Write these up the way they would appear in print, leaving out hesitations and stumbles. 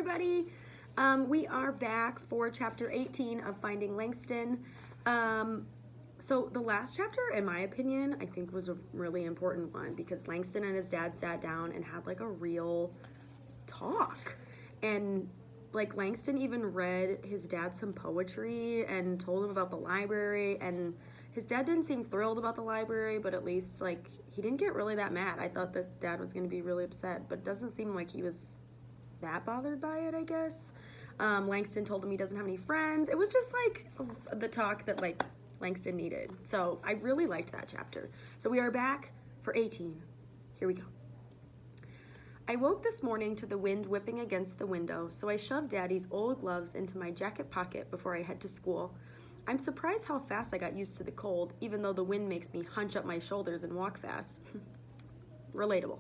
everybody. We are back for chapter 18 of Finding Langston. So the last chapter, in my opinion, I think was a really important one because Langston and his dad sat down and had like a real talk. And like Langston even read his dad some poetry and told him about the library, and his dad didn't seem thrilled about the library, but at least like he didn't get really that mad. I thought that dad was going to be really upset, but it doesn't seem like he was that bothered by it, I guess. Langston told him he doesn't have any friends. It was just like the talk that like Langston needed. So I really liked that chapter. So we are back for 18. Here we go. I woke this morning to the wind whipping against the window, so I shoved Daddy's old gloves into my jacket pocket before I head to school. I'm surprised how fast I got used to the cold, even though the wind makes me hunch up my shoulders and walk fast. Relatable.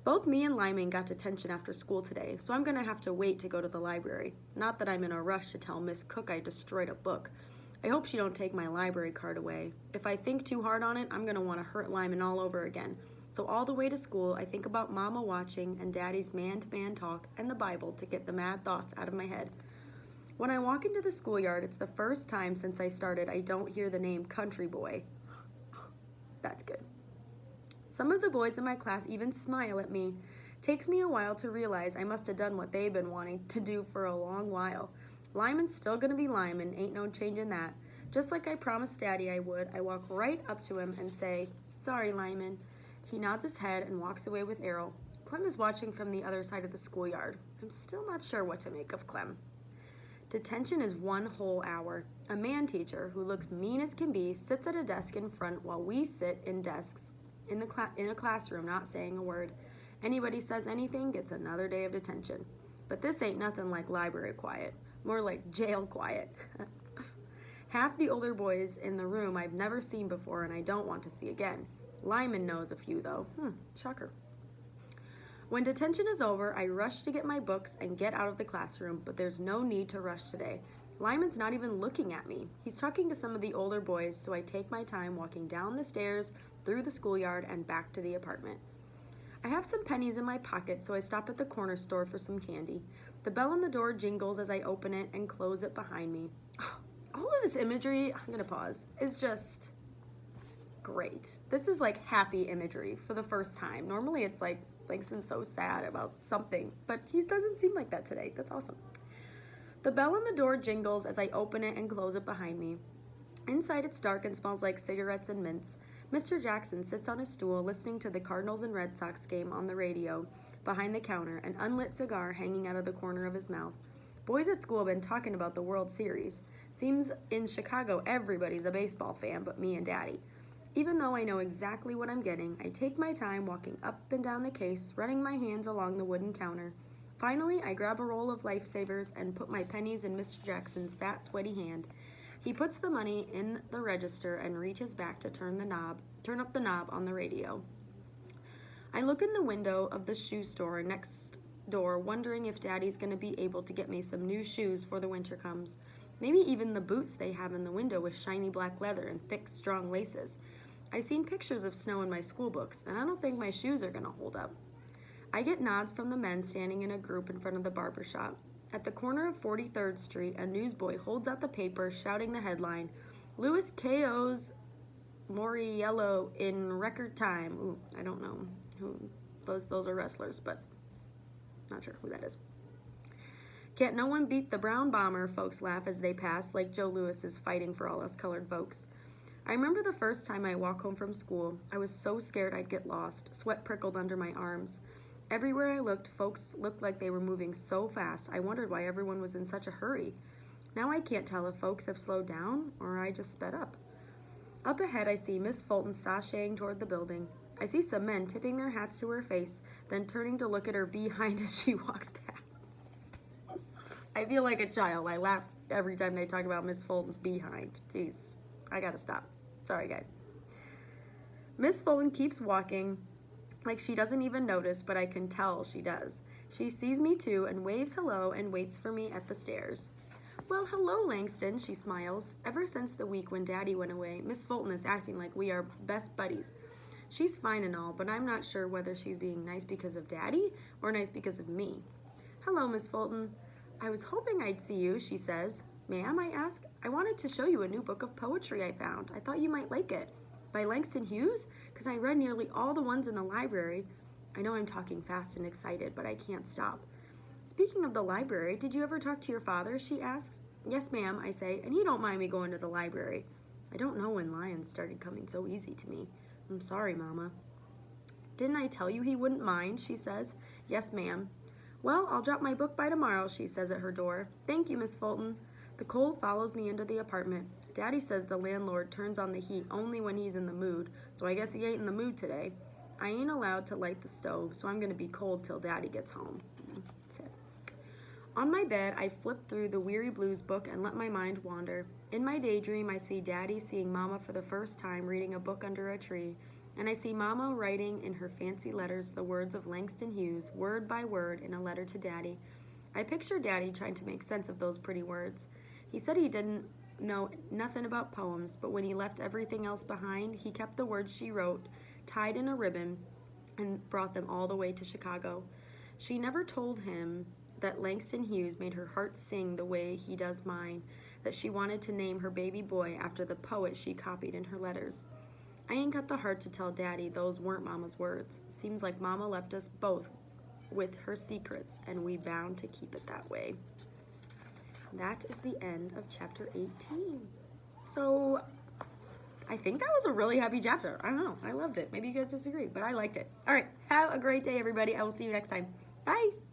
Both me and Lyman got detention after school today, so I'm going to have to wait to go to the library. Not that I'm in a rush to tell Miss Cook I destroyed a book. I hope she don't take my library card away. If I think too hard on it, I'm going to want to hurt Lyman all over again. So all the way to school, I think about Mama watching and Daddy's man-to-man talk and the Bible to get the mad thoughts out of my head. When I walk into the schoolyard, it's the first time since I started I don't hear the name Country Boy. That's good. Some of the boys in my class even smile at me. Takes me a while to realize I must have done what they've been wanting to do for a long while. Lyman's still gonna be Lyman, ain't no changing that. Just like I promised Daddy I would, I walk right up to him and say, "Sorry, Lyman." He nods his head and walks away with Errol. Clem is watching from the other side of the schoolyard. I'm still not sure what to make of Clem. Detention is 1 whole hour. A man teacher, who looks mean as can be, sits at a desk in front while we sit in desks in a classroom not saying a word. Anybody says anything gets another day of detention. But this ain't nothing like library quiet. More like jail quiet. Half the older boys in the room I've never seen before and I don't want to see again. Lyman knows a few though. Shocker. When detention is over, I rush to get my books and get out of the classroom, but there's no need to rush today. Lyman's not even looking at me. He's talking to some of the older boys, so I take my time walking down the stairs, through the schoolyard, and back to the apartment. I have some pennies in my pocket, so I stop at the corner store for some candy. The bell on the door jingles as I open it and close it behind me. All of this imagery, I'm gonna pause, is just great. This is like happy imagery for the first time. Normally it's like Langston's so sad about something, but he doesn't seem like that today. That's awesome. The bell on the door jingles as I open it and close it behind me. Inside it's dark and smells like cigarettes and mints. Mr. Jackson sits on his stool listening to the Cardinals and Red Sox game on the radio behind the counter, an unlit cigar hanging out of the corner of his mouth. Boys at school have been talking about the World Series. Seems in Chicago everybody's a baseball fan but me and Daddy. Even though I know exactly what I'm getting, I take my time walking up and down the case, running my hands along the wooden counter. Finally, I grab a roll of Lifesavers and put my pennies in Mr. Jackson's fat, sweaty hand. He puts the money in the register and reaches back to turn up the knob on the radio. I look in the window of the shoe store next door, wondering if Daddy's going to be able to get me some new shoes before the winter comes. Maybe even the boots they have in the window with shiny black leather and thick, strong laces. I've seen pictures of snow in my school books, and I don't think my shoes are going to hold up. I get nods from the men standing in a group in front of the barber shop. At the corner of 43rd Street, a newsboy holds out the paper, shouting the headline, "Lewis KO's Moriello in record time." Ooh, I don't know who those are wrestlers, but not sure who that is. "Can't no one beat the brown bomber," folks laugh as they pass, like Joe Louis is fighting for all us colored folks. I remember the first time I walked home from school. I was so scared I'd get lost. Sweat prickled under my arms. Everywhere I looked, folks looked like they were moving so fast, I wondered why everyone was in such a hurry. Now I can't tell if folks have slowed down or I just sped up. Up ahead, I see Miss Fulton sashaying toward the building. I see some men tipping their hats to her face, then turning to look at her behind as she walks past. I feel like a child. I laugh every time they talk about Miss Fulton's behind. Jeez, I gotta stop. Sorry, guys. Miss Fulton keeps walking like she doesn't even notice, but I can tell she does. She sees me too and waves hello and waits for me at the stairs. "Well, hello, Langston," she smiles. Ever since the week when Daddy went away, Miss Fulton is acting like we are best buddies. She's fine and all, but I'm not sure whether she's being nice because of Daddy or nice because of me. Hello, Miss Fulton. I was hoping I'd see you, she says. Ma'am, I ask. I wanted to show you a new book of poetry I found. I thought you might like it. By Langston Hughes? Because I read nearly all the ones in the library. I know I'm talking fast and excited, but I can't stop. Speaking of the library, did you ever talk to your father? She asks. Yes, ma'am, I say, and he don't mind me going to the library. I don't know when lions started coming so easy to me. I'm sorry, Mama. Didn't I tell you he wouldn't mind? She says. Yes, ma'am. Well, I'll drop my book by tomorrow, she says at her door. Thank you, Miss Fulton. The cold follows me into the apartment. Daddy says the landlord turns on the heat only when he's in the mood, so I guess he ain't in the mood today. I ain't allowed to light the stove, so I'm going to be cold till Daddy gets home. That's it. On my bed, I flip through the Weary Blues book and let my mind wander. In my daydream, I see Daddy seeing Mama for the first time reading a book under a tree, and I see Mama writing in her fancy letters the words of Langston Hughes, word by word, in a letter to Daddy. I picture Daddy trying to make sense of those pretty words. He said he didn't know nothing about poems, but when he left everything else behind, he kept the words she wrote, tied in a ribbon, and brought them all the way to Chicago. She never told him that Langston Hughes made her heart sing the way he does mine, that she wanted to name her baby boy after the poet she copied in her letters. I ain't got the heart to tell Daddy those weren't Mama's words. Seems like Mama left us both with her secrets, and we bound to keep it that way. That is the end of chapter 18. So, I think that was a really happy chapter. I don't know. I loved it. Maybe you guys disagree, but I liked it. All right. Have a great day, everybody. I will see you next time. Bye.